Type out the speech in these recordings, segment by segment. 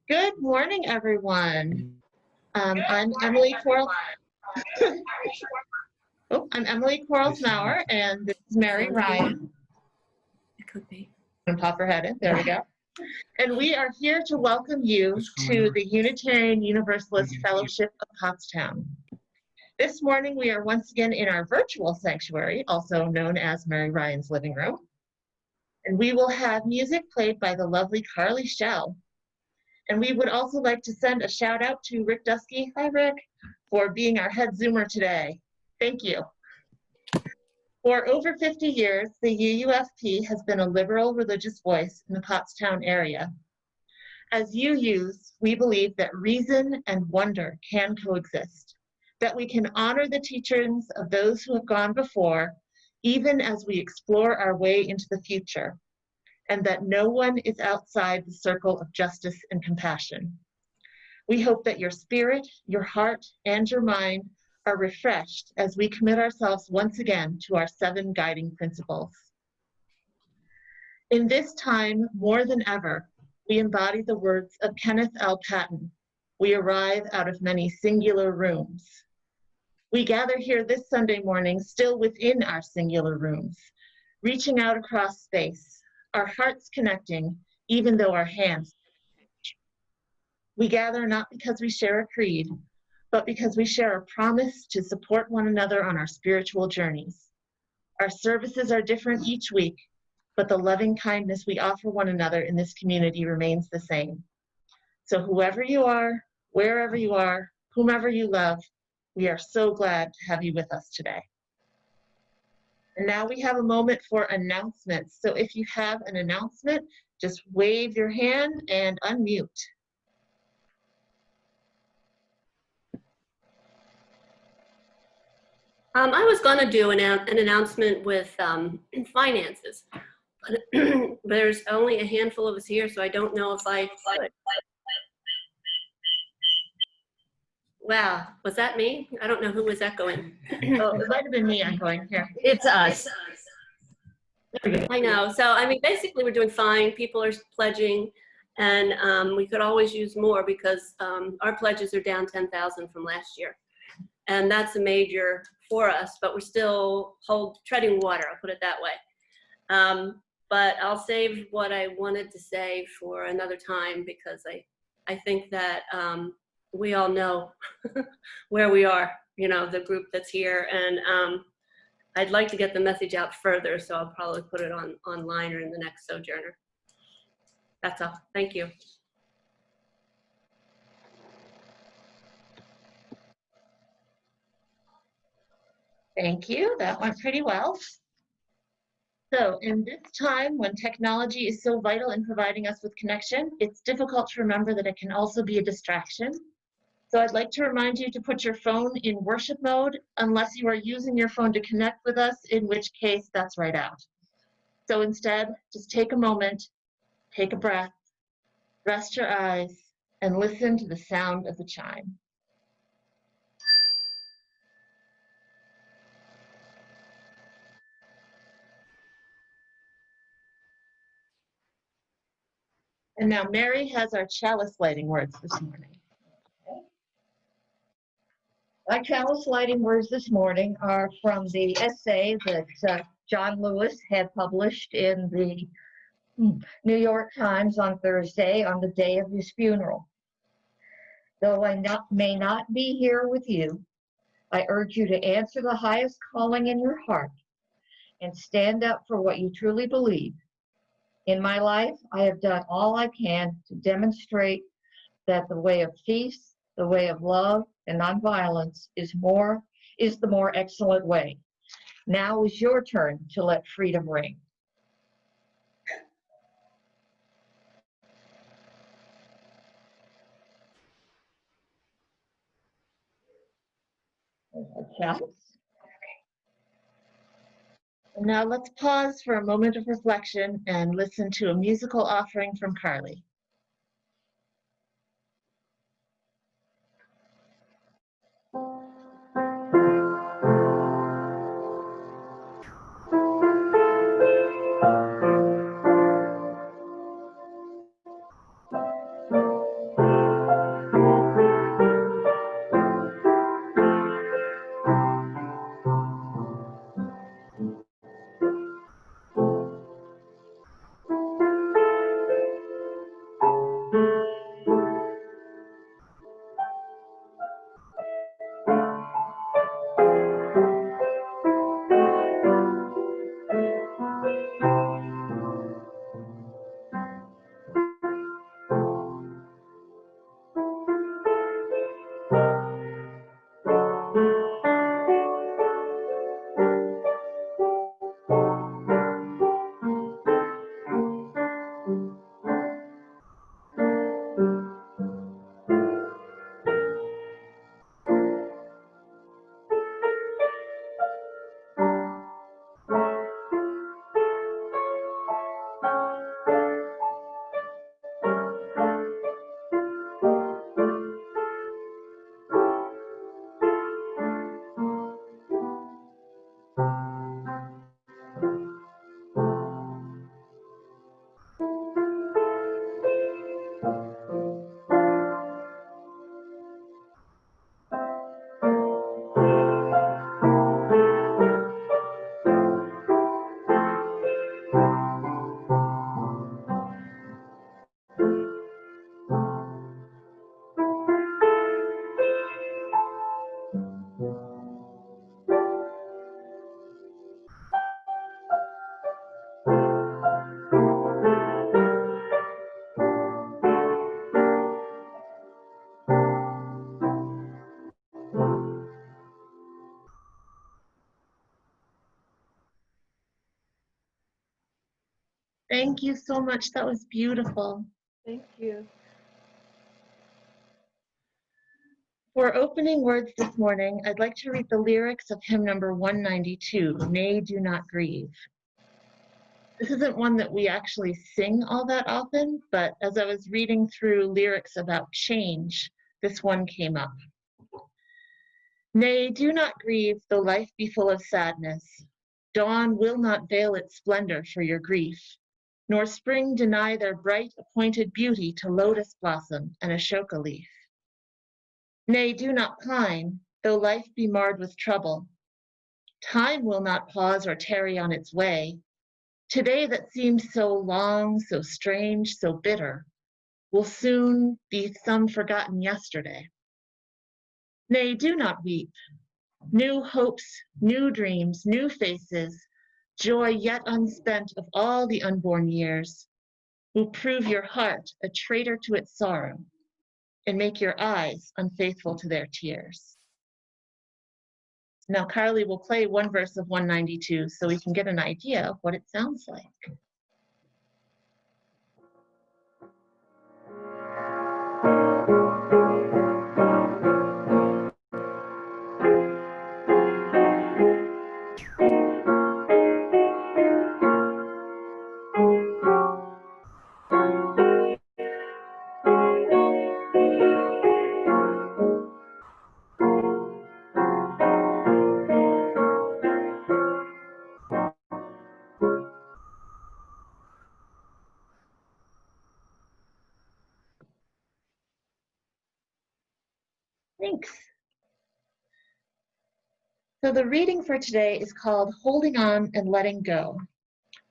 Good morning, everyone. I'm Emily Quarles. I'm Emily Quarles-Maurer, and this is Mary Ryan. It could be. And pop her head in. There we go. And we are here to welcome you to the Unitarian Universalist Fellowship of Pottstown. This morning, we are once again in our virtual sanctuary, also known as Mary Ryan's living room. And we will have music played by the lovely Carly Shell. And we would also like to send a shout out to Rick Dusky, hi Rick, for being our head Zoomer today. Thank you. For over 50 years, the UUFP has been a liberal religious voice in the Pottstown area. As UUs, we believe that reason and wonder can coexist, that we can honor the teachings of those who have gone before, even as we explore our way into the future, and that no one is outside the circle of justice and compassion. We hope that your spirit, your heart, and your mind are refreshed as we commit ourselves once again to our 7 guiding principles. In this time, more than ever, we embody the words of Kenneth L. Patton, "We arrive out of many singular rooms." We gather here this Sunday morning still within our singular rooms, reaching out across space, our hearts connecting, even though our hands. We gather not because we share a creed, but because we share a promise to support one another on our spiritual journeys. Our services are different each week, but the loving kindness we offer one another in this community remains the same. So whoever you are, wherever you are, whomever you love, we are so glad to have you with us today. And now we have a moment for announcements. So if you have an announcement, just wave your hand and unmute. I was going to do an announcement with finances, but there's only a handful of us here, so I don't know if I could. Wow, was that me? I don't know who was echoing. Oh, it might have been me echoing here. It's us. I know. So, I mean, basically we're doing fine. People are pledging, and we could always use more because our pledges are down 10,000 from last year. And that's a major for us, but we're still treading water, I'll put it that way. But I'll save what I wanted to say for another time because I think that we all know where we are, you know, the group that's here. And I'd like to get the message out further, so I'll probably put it online or in the next Sojourner. That's all. Thank you. Thank you. That went pretty well. So in this time when technology is so vital in providing us with connection, it's difficult to remember that it can also be a distraction. So I'd like to remind you to put your phone in worship mode unless you are using your phone to connect with us, in which case that's right out. So instead, just take a moment, take a breath, rest your eyes, and listen to the sound of the chime. And now Mary has our chalice lighting words this morning. My chalice lighting words this morning are from the essay that John Lewis had published in the New York Times on Thursday on the day of his funeral. Though I may not be here with you, I urge you to answer the highest calling in your heart and stand up for what you truly believe. In my life, I have done all I can to demonstrate that the way of peace, the way of love, and nonviolence is the more excellent way. Now is your turn to let freedom ring. Now let's pause for a moment of reflection and listen to a musical offering from Carly. Thank you so much. That was beautiful. Thank you. For opening words this morning, I'd like to read the lyrics of hymn number 192, Nay, Do Not Grieve. This isn't one that we actually sing all that often, but as I was reading through lyrics about change, this one came up. Nay, do not grieve, though life be full of sadness. Dawn will not veil its splendor for your grief, nor spring deny their bright appointed beauty to lotus blossom and ashoka leaf. Nay, do not pine, though life be marred with trouble. Time will not pause or tarry on its way. Today that seems so long, so strange, so bitter, will soon be some forgotten yesterday. Nay, do not weep. New hopes, new dreams, new faces, joy yet unspent of all the unborn years, will prove your heart a traitor to its sorrow and make your eyes unfaithful to their tears. Now Carly will play one verse of 192 so we can get an idea of what it sounds like. Thanks. So the reading for today is called Holding On and Letting Go.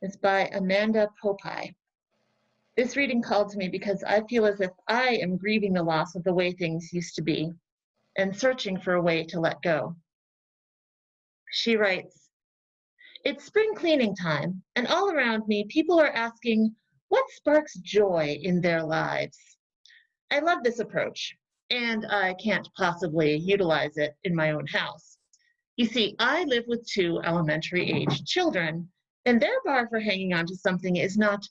It's by Amanda Popeye. This reading called to me because I feel as if I am grieving the loss of the way things used to be and searching for a way to let go. She writes, "It's spring cleaning time, and all around me people are asking what sparks joy in their lives. I love this approach, and I can't possibly utilize it in my own house. You see, I live with 2 elementary-aged children, and their bar for hanging on to something is not,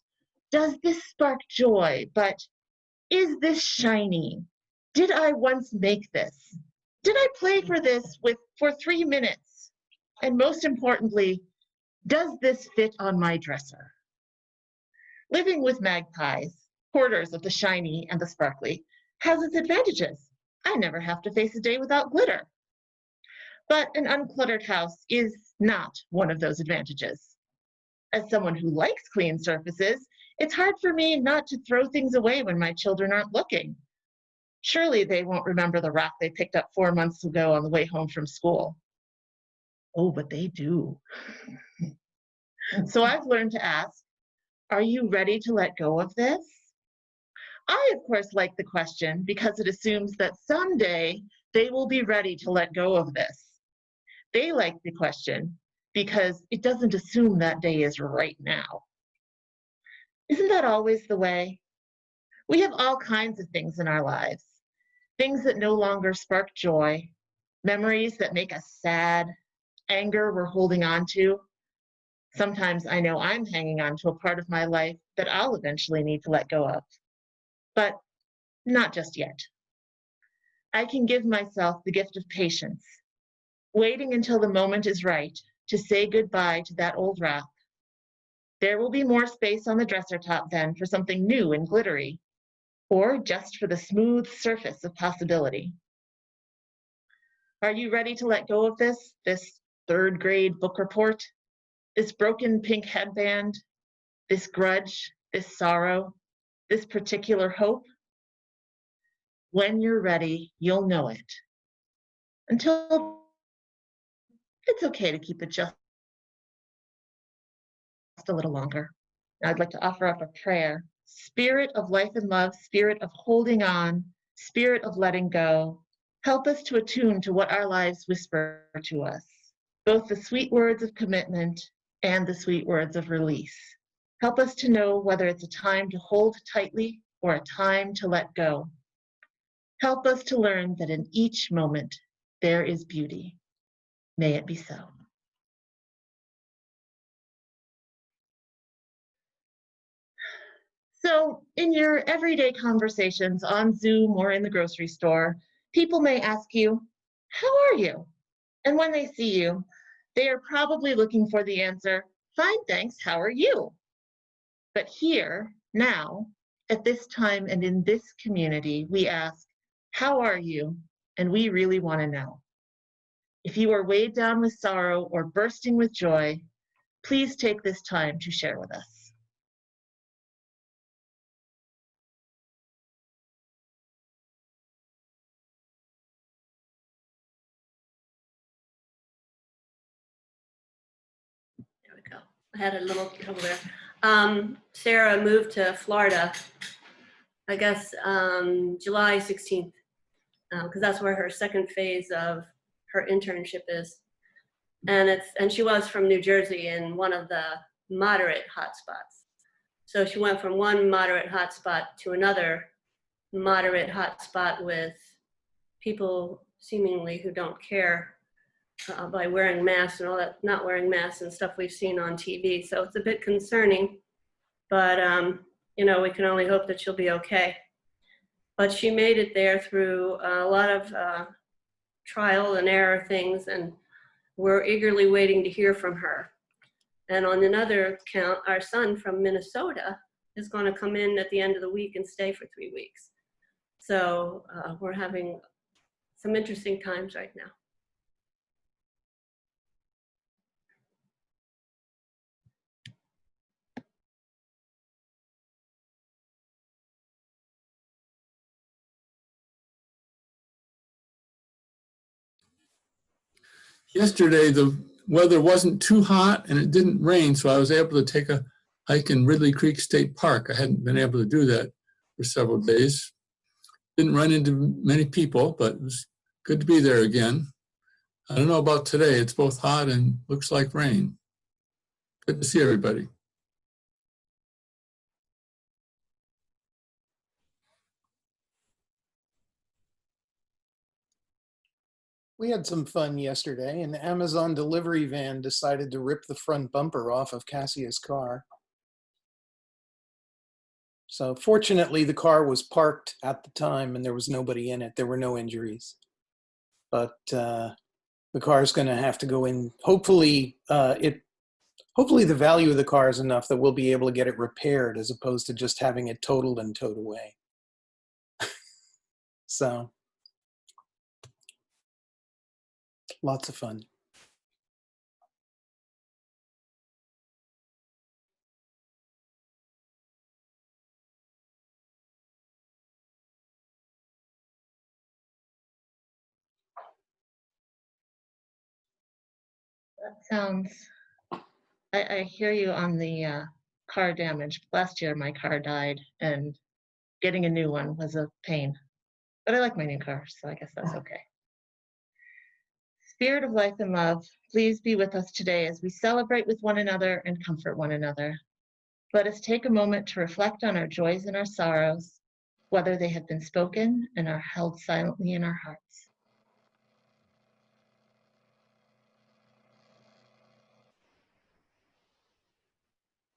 does this spark joy, but is this shiny? Did I once make this? Did I play for this for 3 minutes? And most importantly, does this fit on my dresser?" Living with magpies, hoarders of the shiny and the sparkly, has its advantages. I never have to face a day without glitter. But an uncluttered house is not one of those advantages. As someone who likes clean surfaces, it's hard for me not to throw things away when my children aren't looking. Surely they won't remember the rock they picked up 4 months ago on the way home from school. Oh, but they do. So I've learned to ask, are you ready to let go of this? I, of course, like the question because it assumes that someday they will be ready to let go of this. They like the question because it doesn't assume that day is right now. Isn't that always the way? We have all kinds of things in our lives, things that no longer spark joy, memories that make us sad, anger we're holding on to. Sometimes I know I'm hanging on to a part of my life that I'll eventually need to let go of, but not just yet. I can give myself the gift of patience, waiting until the moment is right to say goodbye to that old wrath. There will be more space on the dresser top then for something new and glittery, or just for the smooth surface of possibility. Are you ready to let go of this third grade book report, this broken pink headband, this grudge, this sorrow, this particular hope? When you're ready, you'll know it. Until it's okay to keep it just a little longer. I'd like to offer up a prayer. Spirit of life and love, spirit of holding on, spirit of letting go, help us to attune to what our lives whisper to us, both the sweet words of commitment and the sweet words of release. Help us to know whether it's a time to hold tightly or a time to let go. Help us to learn that in each moment there is beauty. May it be so. So in your everyday conversations on Zoom or in the grocery store, people may ask you, how are you? And when they see you, they are probably looking for the answer, fine, thanks, how are you? But here, now, at this time and in this community, we ask, how are you? And we really want to know. If you are weighed down with sorrow or bursting with joy, please take this time to share with us. There we go. I had a little trouble there. Sarah moved to Florida, I guess, July 16th, because that's where her second phase of her internship is. And she was from New Jersey in one of the moderate hotspots. So she went from one moderate hotspot to another moderate hotspot with people seemingly who don't care by wearing masks and all that, not wearing masks and stuff we've seen on TV. So it's a bit concerning, but we can only hope that she'll be okay. But she made it there through a lot of trial and error things, and we're eagerly waiting to hear from her. And on another count, our son from Minnesota is going to come in at the end of the week and stay for 3 weeks. So we're having some interesting times right now. Yesterday, the weather wasn't too hot and it didn't rain, so I was able to take a hike in Ridley Creek State Park. I hadn't been able to do that for several days. Didn't run into many people, but it was good to be there again. I don't know about today. It's both hot and looks like rain. Good to see everybody. We had some fun yesterday. An Amazon delivery van decided to rip the front bumper off of Cassia's car. So fortunately, the car was parked at the time and there was nobody in it. There were no injuries. But the car is going to have to go in. Hopefully, hopefully the value of the car is enough that we'll be able to get it repaired as opposed to just having it totaled and towed away. So lots of fun. That sounds, I hear you on the car damage. Last year my car died and getting a new one was a pain. But I like my new car, so I guess that's okay. Spirit of life and love, please be with us today as we celebrate with one another and comfort one another. Let us take a moment to reflect on our joys and our sorrows, whether they have been spoken and are held silently in our hearts.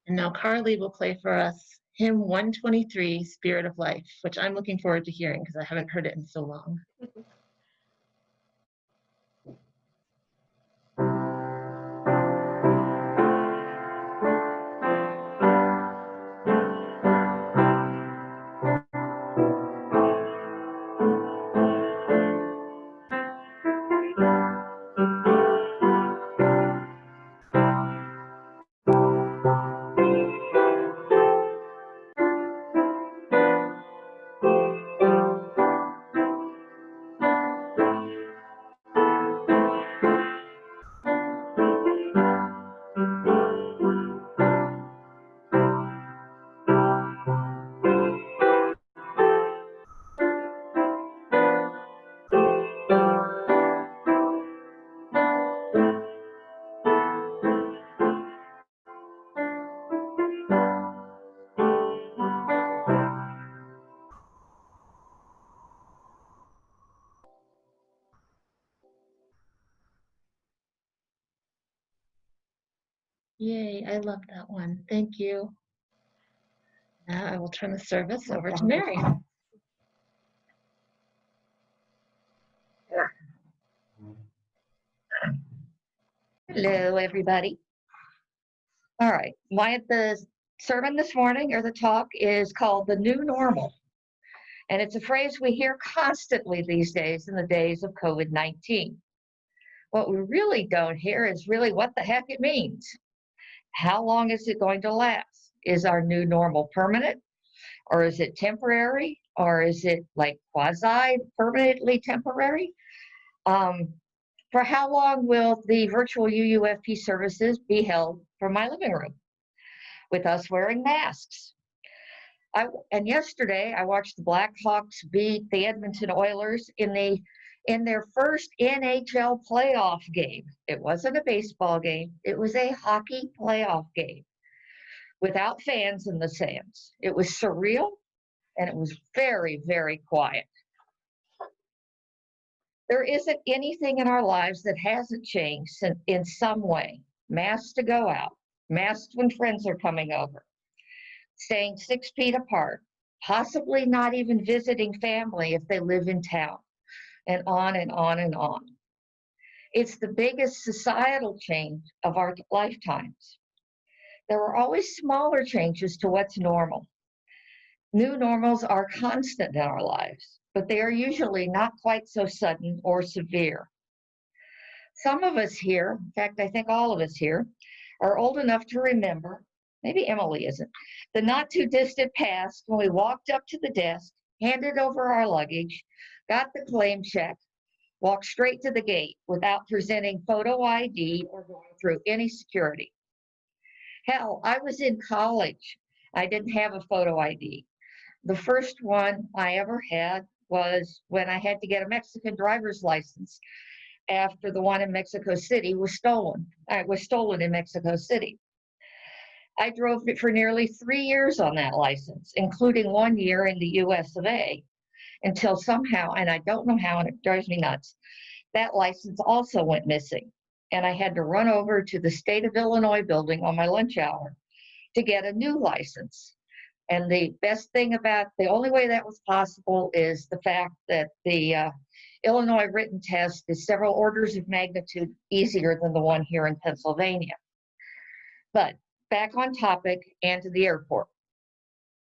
And now Carly will play for us hymn 123, Spirit of Life, which I'm looking forward to hearing because I haven't heard it in so long. Yay, I love that one. Thank you. Now I will turn the service over to Mary. Hello, everybody. All right, the sermon this morning, or the talk, is called The New Normal. And it's a phrase we hear constantly these days in the days of COVID-19. What we really don't hear is really what the heck it means. How long is it going to last? Is our new normal permanent? Or is it temporary? Or is it like quasi-permanently temporary? For how long will the virtual UUFP services be held from my living room with us wearing masks? And yesterday I watched the Blackhawks beat the Edmonton Oilers in their first NHL playoff game. It wasn't a baseball game, it was a hockey playoff game without fans in the stands. It was surreal and it was very, very quiet. There isn't anything in our lives that hasn't changed in some way. Masks to go out, masks when friends are coming over, staying 6 feet apart, possibly not even visiting family if they live in town, and on and on and on. It's the biggest societal change of our lifetimes. There are always smaller changes to what's normal. New normals are constant in our lives, but they are usually not quite so sudden or severe. Some of us here, in fact, I think all of us here, are old enough to remember, maybe Emily isn't, the not too distant past when we walked up to the desk, handed over our luggage, got the claim check, walked straight to the gate without presenting photo ID or going through any security. Hell, I was in college. I didn't have a photo ID. The first one I ever had was when I had to get a Mexican driver's license after the one in Mexico City was stolen. It was stolen in Mexico City. I drove it for nearly 3 years on that license, including 1 year in the US of A, until somehow, and I don't know how, and it drives me nuts, that license also went missing. And I had to run over to the state of Illinois building on my lunch hour to get a new license. And the best thing about, the only way that was possible is the fact that the Illinois written test is several orders of magnitude easier than the one here in Pennsylvania. But back on topic and to the airport.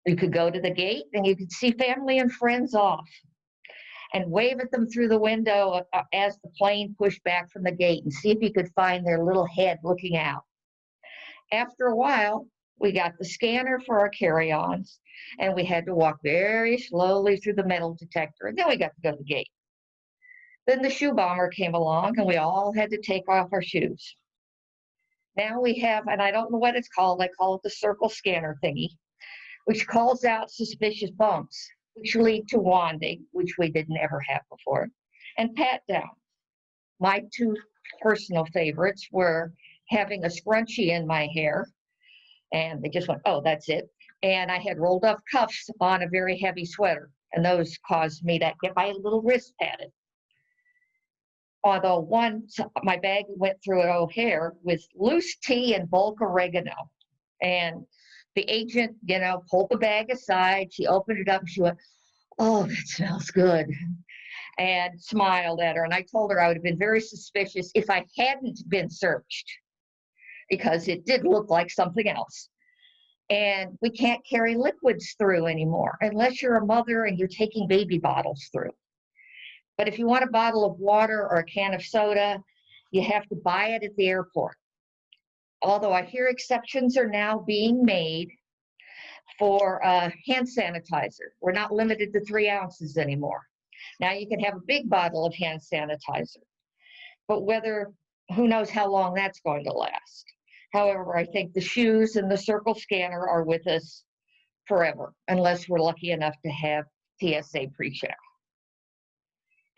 You could go to the gate and you could see family and friends off and wave at them through the window as the plane pushed back from the gate and see if you could find their little head looking out. After a while, we got the scanner for our carry-ons, and we had to walk very slowly through the metal detector, and then we got to go to the gate. Then the shoe bomber came along, and we all had to take off our shoes. Now we have, and I don't know what it's called, I call it the circle scanner thingy. which calls out suspicious bumps, which lead to wanding, which we didn't ever have before, and pat down. My two personal favorites were having a scrunchie in my hair, and they just went, oh, that's it. And I had rolled up cuffs on a very heavy sweater, and those caused me to get my little wrist padded. Although once my bag went through an O'Hare with loose tea and bulk oregano. And the agent, pulled the bag aside. She opened it up and she went, oh, that smells good. And smiled at her. And I told her I would have been very suspicious if I hadn't been searched, because it did look like something else. And we can't carry liquids through anymore unless you're a mother and you're taking baby bottles through. But if you want a bottle of water or a can of soda, you have to buy it at the airport. Although I hear exceptions are now being made for hand sanitizer. We're not limited to 3 ounces anymore. Now you can have a big bottle of hand sanitizer. But who knows how long that's going to last. However, I think the shoes and the circle scanner are with us forever, unless we're lucky enough to have TSA pre-check.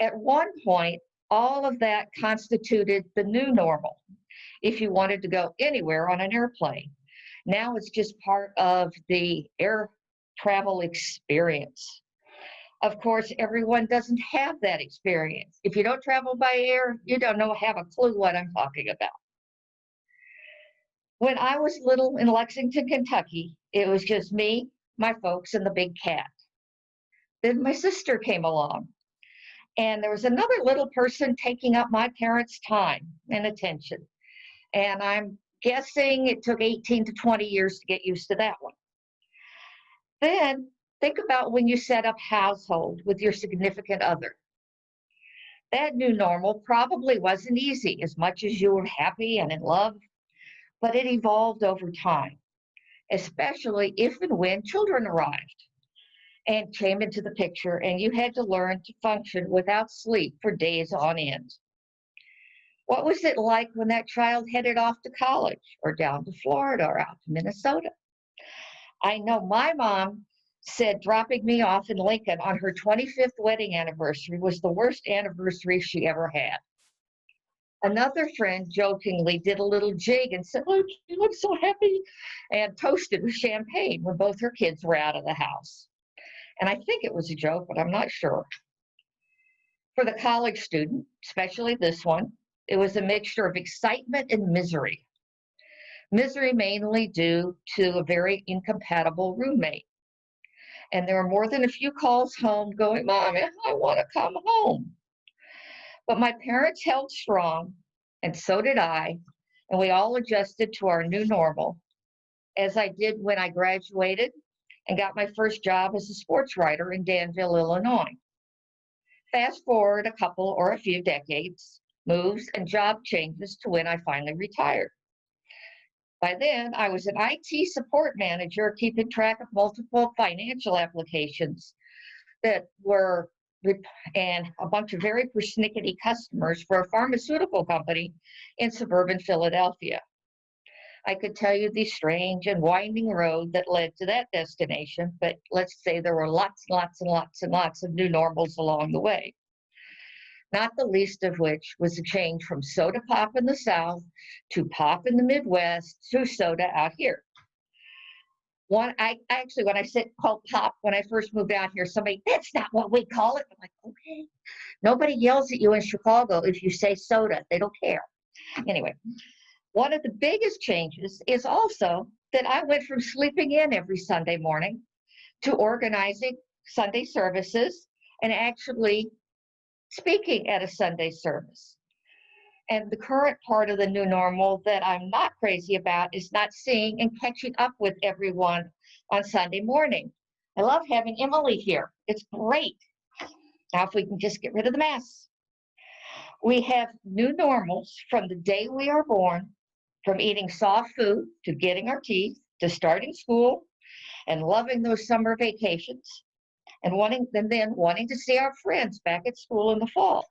At one point, all of that constituted the new normal if you wanted to go anywhere on an airplane. Now it's just part of the air travel experience. Of course, everyone doesn't have that experience. If you don't travel by air, you don't have a clue what I'm talking about. When I was little in Lexington, Kentucky, it was just me, my folks, and the big cat. Then my sister came along, and there was another little person taking up my parents' time and attention. And I'm guessing it took 18 to 20 years to get used to that one. Then think about when you set up household with your significant other. That new normal probably wasn't easy as much as you were happy and in love, but it evolved over time, especially if and when children arrived and came into the picture and you had to learn to function without sleep for days on end. What was it like when that child headed off to college or down to Florida or out to Minnesota? I know my mom said dropping me off in Lincoln on her 25th wedding anniversary was the worst anniversary she ever had. Another friend jokingly did a little jig and said, look, you look so happy, and toasted with champagne when both her kids were out of the house. And I think it was a joke, but I'm not sure. For the college student, especially this one, it was a mixture of excitement and misery. Misery mainly due to a very incompatible roommate. And there were more than a few calls home going, Mom, I want to come home. But my parents held strong, and so did I, and we all adjusted to our new normal, as I did when I graduated and got my first job as a sports writer in Danville, Illinois. Fast forward a couple or a few decades, moves and job changes to when I finally retired. By then, I was an IT support manager keeping track of multiple financial applications that were, and a bunch of very persnickety customers for a pharmaceutical company in suburban Philadelphia. I could tell you the strange and winding road that led to that destination, but let's say there were lots and lots and lots and lots of new normals along the way. Not the least of which was a change from soda pop in the South to pop in the Midwest to soda out here. When I said called pop when I first moved out here, somebody, that's not what we call it. I'm like, okay. Nobody yells at you in Chicago if you say soda. They don't care. Anyway, one of the biggest changes is also that I went from sleeping in every Sunday morning to organizing Sunday services and actually speaking at a Sunday service. And the current part of the new normal that I'm not crazy about is not seeing and catching up with everyone on Sunday morning. I love having Emily here. It's great. Now, if we can just get rid of the mess. We have new normals from the day we are born, from eating soft food to getting our teeth, to starting school and loving those summer vacations, and then wanting to see our friends back at school in the fall.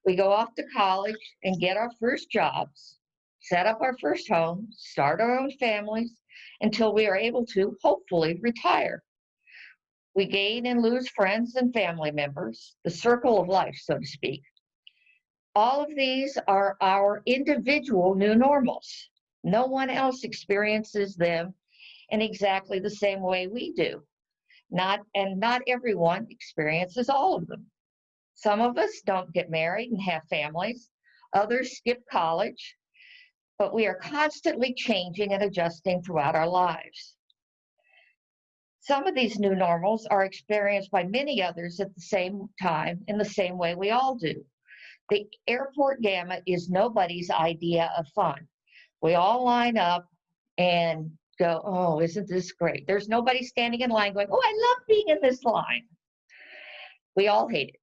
We go off to college and get our first jobs, set up our first homes, start our own families, until we are able to hopefully retire. We gain and lose friends and family members, the circle of life, so to speak. All of these are our individual new normals. No one else experiences them in exactly the same way we do. Not everyone experiences all of them. Some of us don't get married and have families. Others skip college. But we are constantly changing and adjusting throughout our lives. Some of these new normals are experienced by many others at the same time in the same way we all do. The airport gamut is nobody's idea of fun. We all line up and go, oh, isn't this great? There's nobody standing in line going, oh, I love being in this line. We all hate it.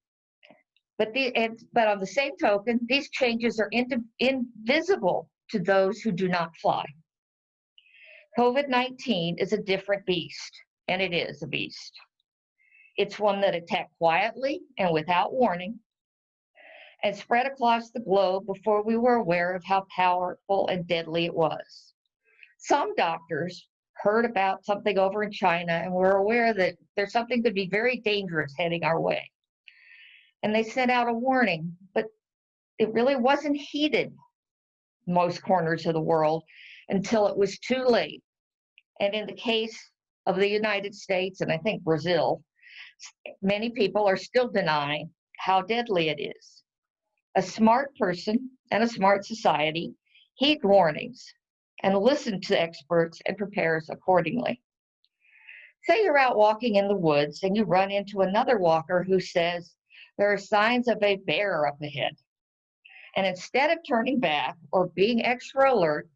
But on the same token, these changes are invisible to those who do not fly. COVID-19 is a different beast, and it is a beast. It's one that attacked quietly and without warning and spread across the globe before we were aware of how powerful and deadly it was. Some doctors heard about something over in China and were aware that there's something could be very dangerous heading our way. And they sent out a warning, but it really wasn't heeded in most corners of the world until it was too late. And in the case of the United States, and I think Brazil, many people are still denying how deadly it is. A smart person and a smart society heed warnings and listen to experts and prepares accordingly. Say you're out walking in the woods and you run into another walker who says there are signs of a bear up ahead. And instead of turning back or being extra alert,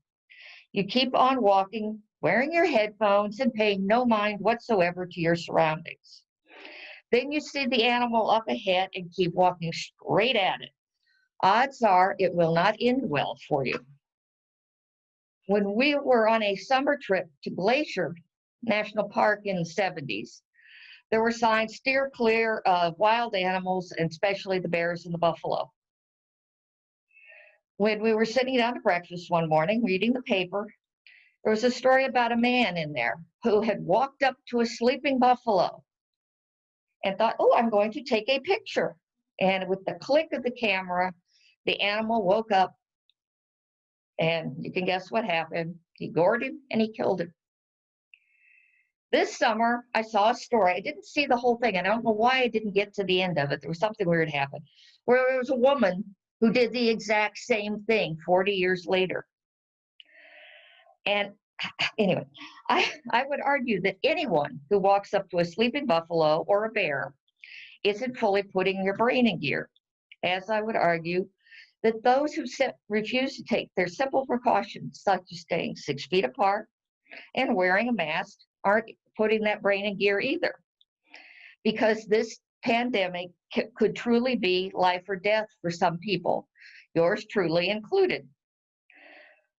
you keep on walking, wearing your headphones and paying no mind whatsoever to your surroundings. Then you see the animal up ahead and keep walking straight at it. Odds are it will not end well for you. When we were on a summer trip to Glacier National Park in the 70s, there were signs steer clear of wild animals, and especially the bears and the buffalo. When we were sitting down to breakfast one morning, reading the paper, there was a story about a man in there who had walked up to a sleeping buffalo and thought, oh, I'm going to take a picture. And with the click of the camera, the animal woke up, and you can guess what happened. He gored him and he killed him. This summer, I saw a story. I didn't see the whole thing, and I don't know why I didn't get to the end of it. There was something weird happened, where there was a woman who did the exact same thing 40 years later. And anyway, I would argue that anyone who walks up to a sleeping buffalo or a bear isn't fully putting your brain in gear, as I would argue that those who refuse to take their simple precautions, such as staying 6 feet apart and wearing a mask, aren't putting that brain in gear either. Because this pandemic could truly be life or death for some people, yours truly included.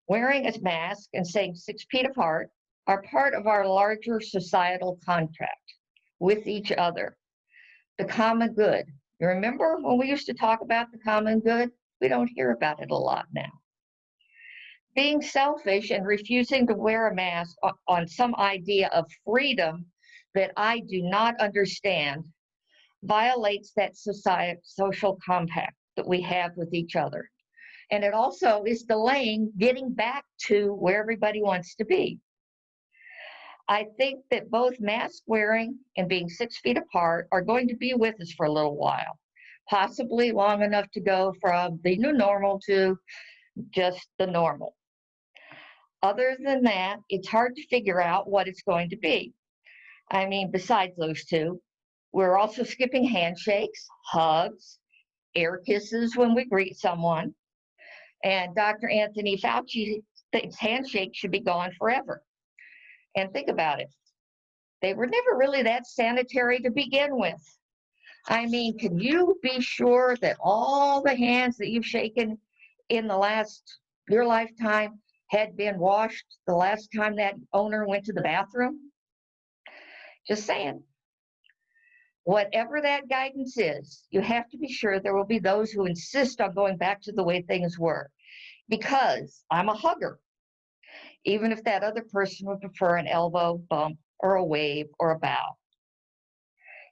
Wearing a mask and staying 6 feet apart are part of our larger societal contract with each other, the common good. You remember when we used to talk about the common good? We don't hear about it a lot now. Being selfish and refusing to wear a mask on some idea of freedom that I do not understand violates that social compact that we have with each other. And it also is delaying getting back to where everybody wants to be. I think that both mask wearing and being 6 feet apart are going to be with us for a little while, possibly long enough to go from the new normal to just the normal. Other than that, it's hard to figure out what it's going to be. I mean, besides those two, we're also skipping handshakes, hugs, air kisses when we greet someone. And Dr. Anthony Fauci thinks handshakes should be gone forever. And think about it. They were never really that sanitary to begin with. I mean, can you be sure that all the hands that you've shaken in your lifetime had been washed the last time that owner went to the bathroom? Just saying. Whatever that guidance is, you have to be sure there will be those who insist on going back to the way things were. Because I'm a hugger. even if that other person would prefer an elbow bump or a wave or a bow.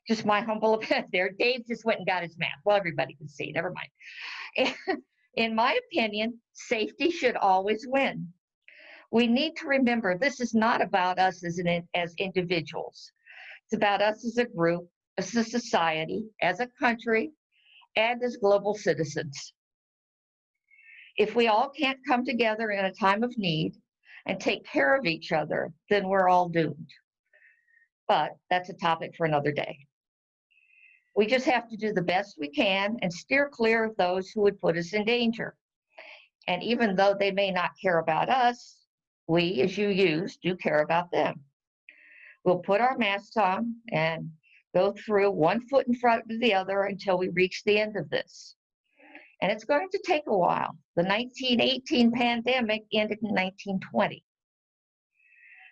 Just my humble opinion there. Dave just went and got his map. Well, everybody can see, never mind. In my opinion, safety should always win. We need to remember this is not about us as individuals. It's about us as a group, as a society, as a country, and as global citizens. If we all can't come together in a time of need and take care of each other, then we're all doomed. But that's a topic for another day. We just have to do the best we can and steer clear of those who would put us in danger. And even though they may not care about us, we, as you use, do care about them. We'll put our masks on and go through one foot in front of the other until we reach the end of this. And it's going to take a while. The 1918 pandemic ended in 1920.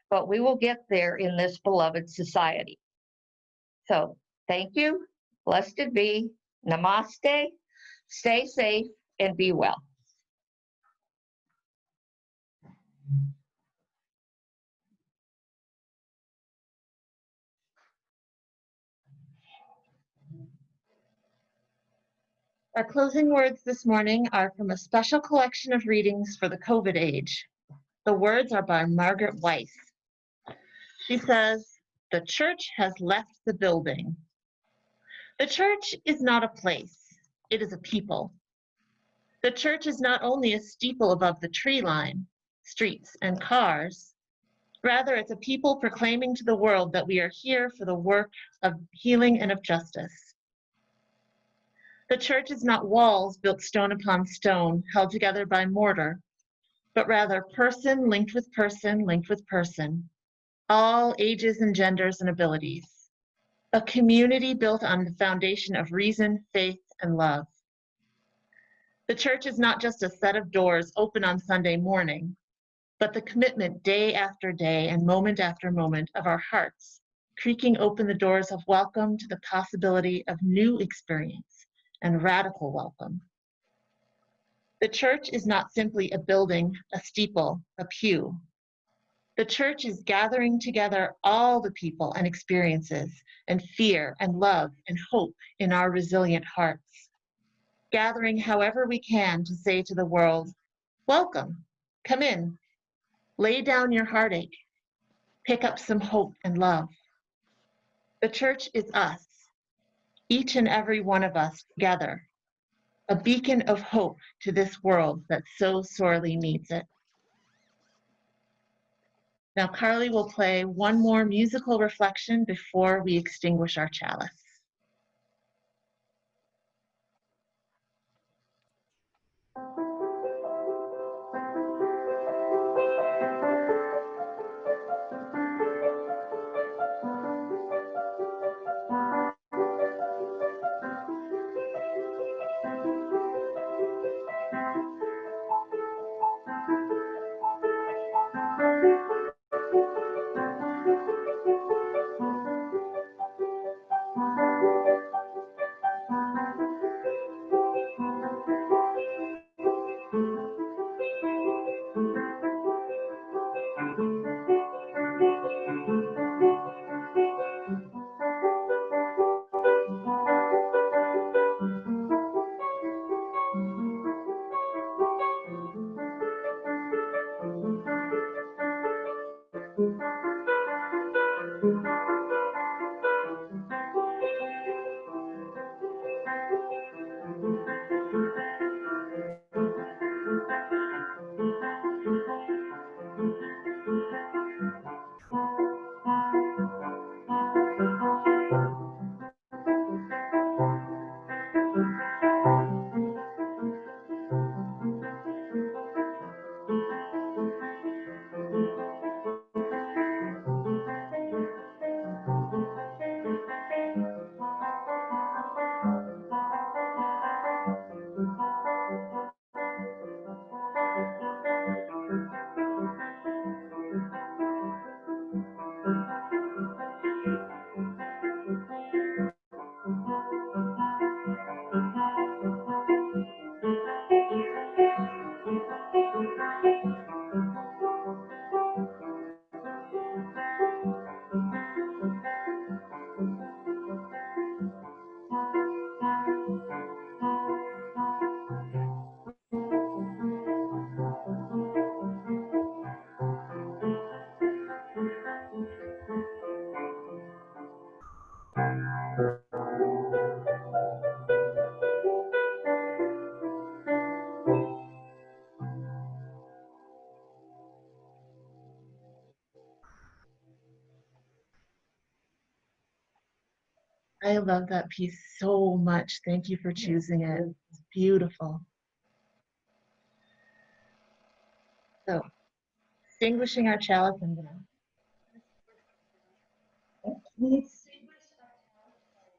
But we will get there in this beloved society. So thank you. Blessed be. Namaste. Stay safe and be well. Our closing words this morning are from a special collection of readings for the COVID age. The words are by Margaret Weiss. She says, "The church has left the building. The church is not a place, it is a people. The church is not only a steeple above the tree line, streets, and cars. Rather, it's a people proclaiming to the world that we are here for the work of healing and of justice. The church is not walls built stone upon stone, held together by mortar, but rather person linked with person, linked with person, all ages and genders and abilities. A community built on the foundation of reason, faith, and love. The church is not just a set of doors open on Sunday morning, but the commitment day after day and moment after moment of our hearts, creaking open the doors of welcome to the possibility of new experience and radical welcome. The church is not simply a building, a steeple, a pew. The church is gathering together all the people and experiences and fear and love and hope in our resilient hearts. Gathering however we can to say to the world, welcome, come in, lay down your heartache, pick up some hope and love. The church is us, each and every one of us together, a beacon of hope to this world that so sorely needs it. Now Carly will play one more musical reflection before we extinguish our chalice. I love that piece so much. Thank you for choosing it. It's beautiful. So, distinguishing our chalice and then. We extinguish our chalice,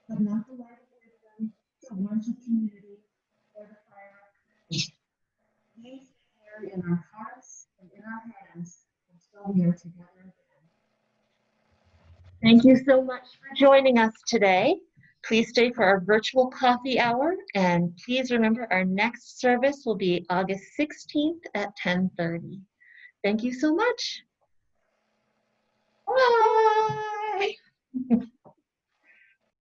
but not the light of wisdom, the warmth of community, or the fire of courage. These carry in our hearts and in our hands until we are together again. Thank you so much for joining us today. Please stay for our virtual coffee hour, and please remember our next service will be August 16th at 10:30. Thank you so much. Bye.